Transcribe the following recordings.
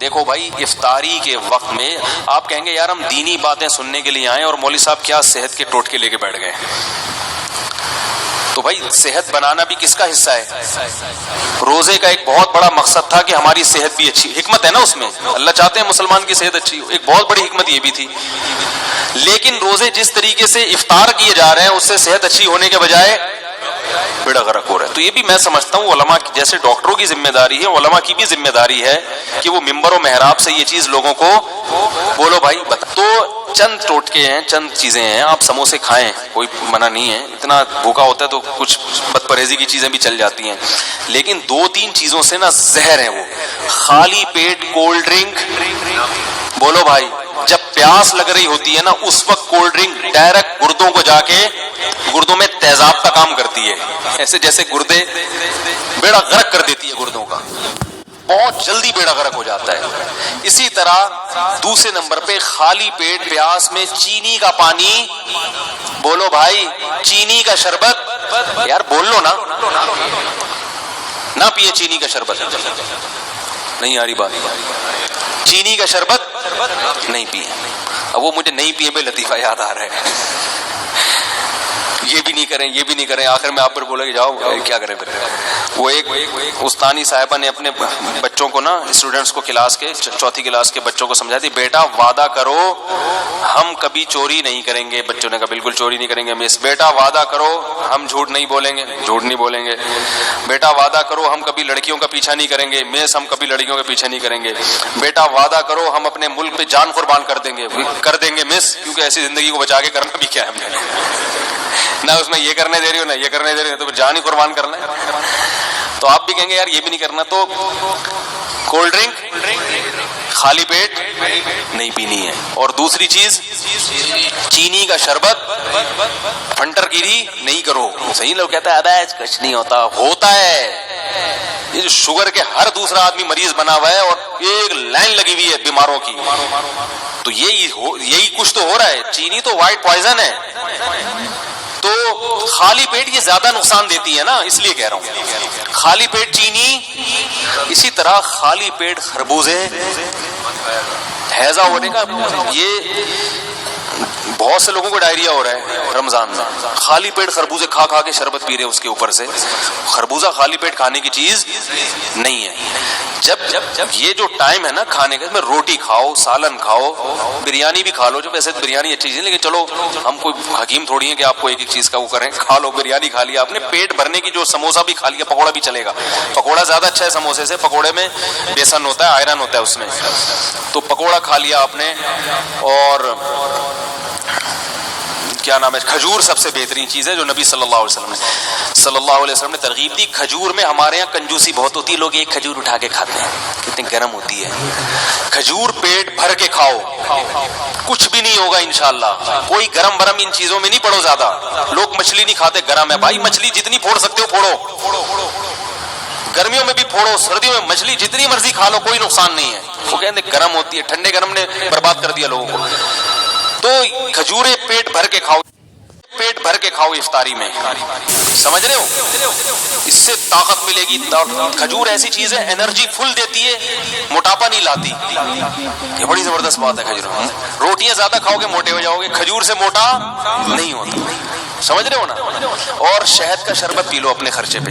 دیکھو بھائی افطاری کے وقت میں آپ کہیں گے یار ہم دینی باتیں سننے کے لیے آئے اور مولوی صاحب کیا صحت کے ٹوٹکے لے کے بیٹھ گئے. تو بھائی صحت بنانا بھی کس کا حصہ ہے؟ روزے کا ایک بہت بڑا مقصد تھا کہ ہماری صحت بھی اچھی، حکمت ہے نا اس میں، اللہ چاہتے ہیں مسلمان کی صحت اچھی ہو، ایک بہت بڑی حکمت یہ بھی تھی. لیکن روزے جس طریقے سے افطار کیے جا رہے ہیں اس سے صحت اچھی ہونے کے بجائے بیڑا غرق ہو رہا ہے. تو یہ بھی میں سمجھتا ہوں علماء جیسے ڈاکٹروں کی ذمہ داری ہے، علماء کی بھی ذمہ داری ہے کہ وہ منبر و محراب سے یہ چیز لوگوں کو بولو بھائی بتا. تو چند ٹوٹکے ہیں، چند چیزیں ہیں. آپ سموسے کھائیں، کوئی منع نہیں ہے، اتنا بھوکا ہوتا ہے تو کچھ بد پرہیزی کی چیزیں بھی چل جاتی ہیں، لیکن دو تین چیزوں سے نا زہر ہے وہ. خالی پیٹ کولڈ ڈرنک، بولو بھائی جب پیاس لگ رہی ہوتی ہے نا اس وقت کولڈ ڈرنک ڈائریکٹ گردوں کو جا کے گردوں میں تیزاب کا کام کرتی ہے، ایسے جیسے گردے بیڑا غرق کر دیتی ہے گردوں کا، بہت جلدی بیڑا غرق ہو جاتا ہے. اسی طرح دوسرے نمبر پہ خالی پیٹ پیاس میں چینی کا پانی، بولو بھائی چینی کا شربت، یار بول لو نا، نہ پیے چینی کا شربت. نہیں آ رہی بات؟ چینی کا شربت نہیں پیے. اب وہ مجھے نہیں پیے بے لطیفہ یاد آ رہا ہے، یہ بھی نہیں کریں یہ بھی نہیں کریں، آخر میں آپ پر بولے کہ جاؤ کیا کریں پھر. وہ ایک استانی صاحبہ نے اپنے بچوں کو نا، اسٹوڈنٹس کو، کلاس کے چوتھی کلاس کے بچوں کو سمجھا دی، بیٹا وعدہ کرو ہم کبھی چوری نہیں کریں گے. بچوں نے کہا بالکل چوری نہیں کریں گے مس. بیٹا وعدہ کرو ہم جھوٹ نہیں بولیں گے. جھوٹ نہیں بولیں گے. بیٹا وعدہ کرو ہم کبھی لڑکیوں کا پیچھا نہیں کریں گے. مس ہم کبھی لڑکیوں کا پیچھا نہیں کریں گے. بیٹا وعدہ کرو ہم اپنے ملک پہ جان قربان کر دیں گے مس، کیونکہ ایسی زندگی کو بچا کے کرنا بھی کیا ہے ہم نے، نہ اس میں یہ کرنے دے رہی ہو نہ یہ کرنے دے رہی ہو، تو جان ہی قربان کرنا ہے. تو آپ بھی کہیں گے یار یہ بھی نہیں کرنا، تو کولڈ ڈرنک خالی پیٹ نہیں پینی ہے. اور دوسری چیز چینی کا شربت فنٹر گیری نہیں کرو. صحیح لوگ کہتا ہے ابے کچھ نہیں ہوتا ہے. یہ جو شوگر کے ہر دوسرا آدمی مریض بنا ہوا ہے اور ایک لائن لگی ہوئی ہے بیماروں کی، تو یہی کچھ تو ہو رہا ہے. چینی تو وائٹ پوائزن ہے، تو خالی پیٹ یہ زیادہ نقصان دیتی ہے نا، اس لیے کہہ رہا ہوں خالی پیٹ چینی. اسی طرح خالی پیٹ خربوزے، ہیضہ ہونے کا، یہ بہت سے لوگوں کو ڈائریا ہو رہا ہے رمضان میں، خالی پیٹ خربوزے کھا کھا کے شربت پی رہے اس کے اوپر سے. خربوزہ خالی پیٹ کھانے کی چیز نہیں ہے. جب یہ جو ٹائم ہے نا کھانے کا، اس میں روٹی کھاؤ، سالن کھاؤ، بریانی بھی کھا لو. جو ویسے بریانی اچھی چیز ہے، لیکن چلو ہم کوئی حکیم تھوڑی ہیں کہ آپ کو ایک ایک چیز کا وہ کریں. کھا لو، بریانی کھا لیا آپ نے، پیٹ بھرنے کی جو سموسہ بھی کھا لیا، پکوڑا بھی چلے گا. پکوڑا زیادہ اچھا ہے سموسے سے، پکوڑے میں بیسن ہوتا ہے، آئرن ہوتا ہے اس میں. تو پکوڑا کھا لیا آپ نے. اور کیا نام ہے، کھجور سب سے بہترین چیز ہے جو نبی صلی اللہ علیہ وسلم نے ترغیب دی. کھجور میں ہمارے یہاں کنجوسی بہت ہوتی ہے، لوگ ایک کھجور اٹھا کے کھاتے ہیں، کتنی گرم ہوتی ہے. کھجور پیٹ بھر کے کھاؤ، کچھ بھی نہیں ہوگا انشاءاللہ. کوئی گرم برم ان چیزوں میں نہیں پڑو زیادہ. لوگ مچھلی نہیں کھاتے، گرم ہے بھائی، مچھلی جتنی پھوڑ سکتے ہو پھوڑو، گرمیوں میں بھی پھوڑو، سردیوں میں مچھلی جتنی مرضی کھا لو، کوئی نقصان نہیں ہے. وہ کہتے ہیں گرم ہوتی ہے، ٹھنڈے گرم نے برباد کر دیا لوگوں کو. تو کھجورے پیٹ بھر کے کھاؤ، پیٹ بھر کے کھاؤ افطاری میں، سمجھ رہے ہو؟ اس سے طاقت ملے گی. کھجور ایسی چیز ہے انرجی فل دیتی ہے، موٹاپا نہیں لاتی. یہ بڑی زبردست بات ہے کھجور. روٹیاں زیادہ کھاؤ گے موٹے ہو جاؤ گے، کھجور سے موٹا نہیں ہوتا. سمجھ رہے ہو نا؟ اور شہد کا شربت پی لو اپنے خرچے پہ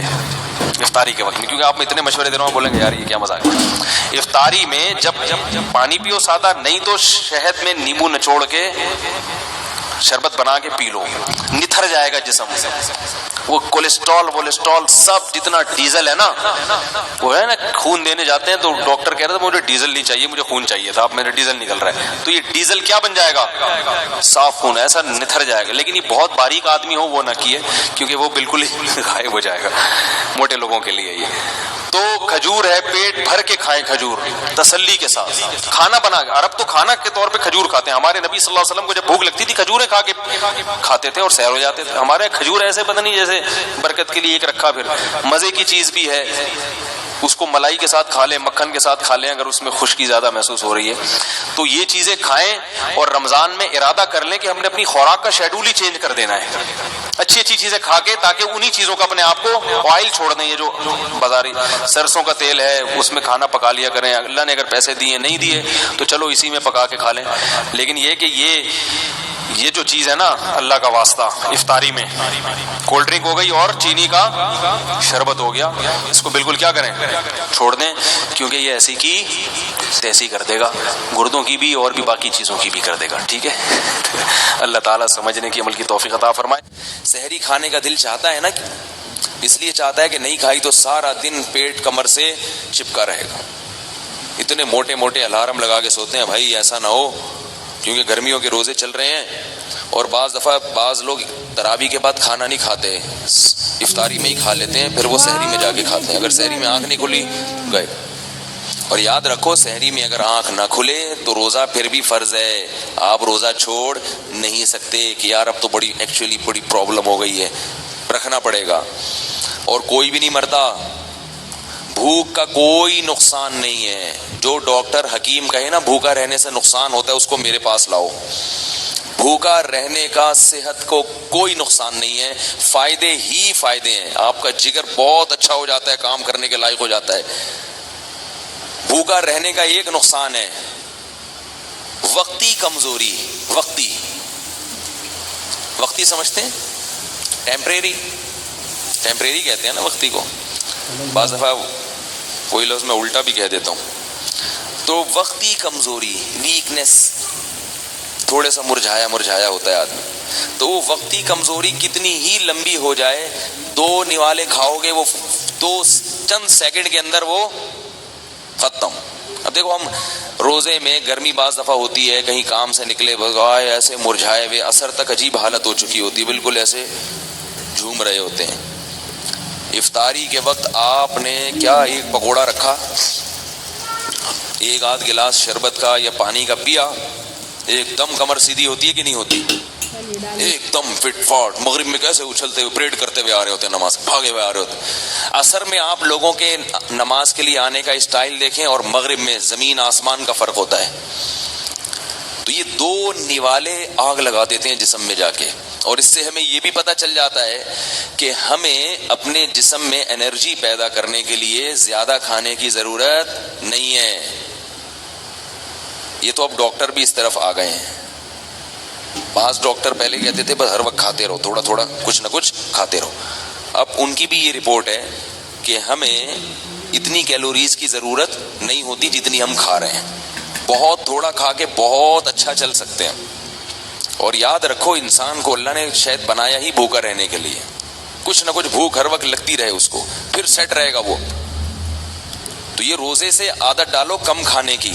افطاری کے وقت میں، کیونکہ آپ میں اتنے مشورے دے رہا ہوں، بولیں گے یار یہ کیا مزاق ہے. افطاری میں جب پانی پیو سادہ، نہیں تو شہد میں نیمبو نچوڑ کے شربت بنا کے پی لو، نتھر جائے گا جسم. وہ کولیسٹرول سب جتنا ڈیزل ہے نا، وہ ہے نا، خون دینے جاتے ہیں تو ڈاکٹر کہہ رہا تھا مجھے ڈیزل نہیں چاہیے، مجھے خون چاہیے تھا، اب میرا ڈیزل نکل رہا ہے. تو یہ ڈیزل کیا بن جائے گا؟ صاف خون، ایسا نتھر جائے گا. لیکن یہ بہت باریک آدمی ہو وہ نہ کیے، کیونکہ وہ بالکل ہی غائب ہو جائے گا. موٹے لوگوں کے لیے یہ. تو کھجور ہے، پیٹ بھر کے کھائیں کھجور تسلی کے ساتھ. کھانا بنا کے، عرب تو کھانا کے طور پہ کھجور کھاتے ہیں. ہمارے نبی صلی اللہ علیہ وسلم کو جب بھوک لگتی تھی کھجوریں کھا کے کھاتے تھے اور سیر ہو جاتے تھے. ہمارے کھجور ایسے پتہ نہیں جیسے برکت کے لیے ایک رکھا، پھر مزے کی چیز بھی ہے. اس کو ملائی کے ساتھ کھا لیں، مکھن کے ساتھ کھا لیں اگر اس میں خشکی زیادہ محسوس ہو رہی ہے تو یہ چیزیں کھائیں، اور رمضان میں ارادہ کر لیں کہ ہم نے اپنی خوراک کا شیڈول ہی چینج کر دینا ہے، اچھی اچھی چیزیں کھا کے، تاکہ انہی چیزوں کا اپنے آپ کو آئل چھوڑ دیں، یہ جو بازاری سرسوں کا تیل ہے اس میں کھانا پکا لیا کریں، اللہ نے اگر پیسے دیے نہیں دیے تو چلو اسی میں پکا کے کھا لیں، لیکن یہ کہ یہ جو چیز ہے نا اللہ کا واسطہ افطاری میں کولڈ ڈرنک ہو گئی اور چینی کا شربت ہو گیا، اس کو بالکل کیا کریں، چھوڑ دیں، کیونکہ یہ ایسی کی تیسی کر دے گا، گردوں کی بھی اور بھی باقی چیزوں کی بھی کر دے گا، ٹھیک ہے۔ اللہ تعالیٰ سمجھنے کی عمل کی توفیق عطا فرمائے۔ سحری کھانے کا دل چاہتا ہے نا، اس لیے چاہتا ہے کہ نہیں کھائی تو سارا دن پیٹ کمر سے چپکا رہے گا، اتنے موٹے موٹے الارم لگا کے سوتے ہیں بھائی ایسا نہ ہو، کیونکہ گرمیوں کے روزے چل رہے ہیں، اور بعض دفعہ بعض لوگ تراویح کے بعد کھانا نہیں کھاتے، افطاری میں ہی کھا لیتے ہیں، پھر وہ سحری میں جا کے کھاتے ہیں، اگر سحری میں آنکھ نہیں کھلی گئے۔ اور یاد رکھو سحری میں اگر آنکھ نہ کھلے تو روزہ پھر بھی فرض ہے، آپ روزہ چھوڑ نہیں سکتے کہ یار اب تو بڑی پرابلم ہو گئی ہے، رکھنا پڑے گا۔ اور کوئی بھی نہیں مرتا، بھوک کا کوئی نقصان نہیں ہے، جو ڈاکٹر حکیم کہے نا بھوکا رہنے سے نقصان ہوتا ہے اس کو میرے پاس لاؤ، بھوکا رہنے کا صحت کو کوئی نقصان نہیں ہے، فائدے ہی فائدے ہیں، آپ کا جگر بہت اچھا ہو جاتا ہے، کام کرنے کے لائق ہو جاتا ہے۔ بھوکا رہنے کا ایک نقصان ہے وقتی کمزوری، وقتی سمجھتے ہیں، ٹیمپریری کہتے ہیں نا وقتی کو، بعض دفعہ کوئی لفظ میں الٹا بھی کہہ دیتا ہوں، تو وقتی کمزوری، ویکنس، تھوڑے سا مرجھایا ہوتا ہے آدمی، تو وہ وقتی کمزوری کتنی ہی لمبی ہو جائے، 2 نوالے کھاؤ گے وہ 2 چند سیکنڈ کے اندر وہ ختم۔ اب دیکھو ہم روزے میں گرمی بعض دفعہ ہوتی ہے، کہیں کام سے نکلے بغائے ایسے مرجھائے ہوئے، اثر تک عجیب حالت ہو چکی ہوتی ہے، بالکل ایسے جھوم رہے ہوتے ہیں۔ افطاری کے وقت آپ نے کیا ایک پکوڑا رکھا، ایک آدھ گلاس شربت کا یا پانی کا پیا، ایک دم کمر سیدھی ہوتی ہے کہ نہیں ہوتی، ایک دم فٹ فاٹ، مغرب میں کیسے اچھلتے ہوئے پریڈ کرتے ہوئے آ رہے ہوتے ہیں، نماز بھاگے ہوئے آ رہے ہوتے ہیں۔ عصر میں آپ لوگوں کے نماز کے لیے آنے کا اسٹائل دیکھیں اور مغرب میں زمین آسمان کا فرق ہوتا ہے۔ تو یہ 2 نوالے آگ لگا دیتے ہیں جسم میں جا کے، اور اس سے ہمیں یہ بھی پتہ چل جاتا ہے کہ ہمیں اپنے جسم میں انرجی پیدا کرنے کے لیے زیادہ کھانے کی ضرورت نہیں ہے۔ یہ تو اب ڈاکٹر بھی اس طرف آ گئے ہیں، بعض ڈاکٹر پہلے کہتے تھے بس ہر وقت کھاتے رہو، تھوڑا تھوڑا کچھ نہ کچھ کھاتے رہو، اب ان کی بھی یہ رپورٹ ہے کہ ہمیں اتنی کیلوریز کی ضرورت نہیں ہوتی جتنی ہم کھا رہے ہیں، بہت تھوڑا کھا کے بہت اچھا چل سکتے ہیں۔ اور یاد رکھو انسان کو اللہ نے شاید بنایا ہی بھوکا رہنے کے لیے، کچھ نہ کچھ بھوک ہر وقت لگتی رہے اس کو، پھر سیٹ رہے گا وہ۔ تو یہ روزے سے عادت ڈالو کم کھانے کی،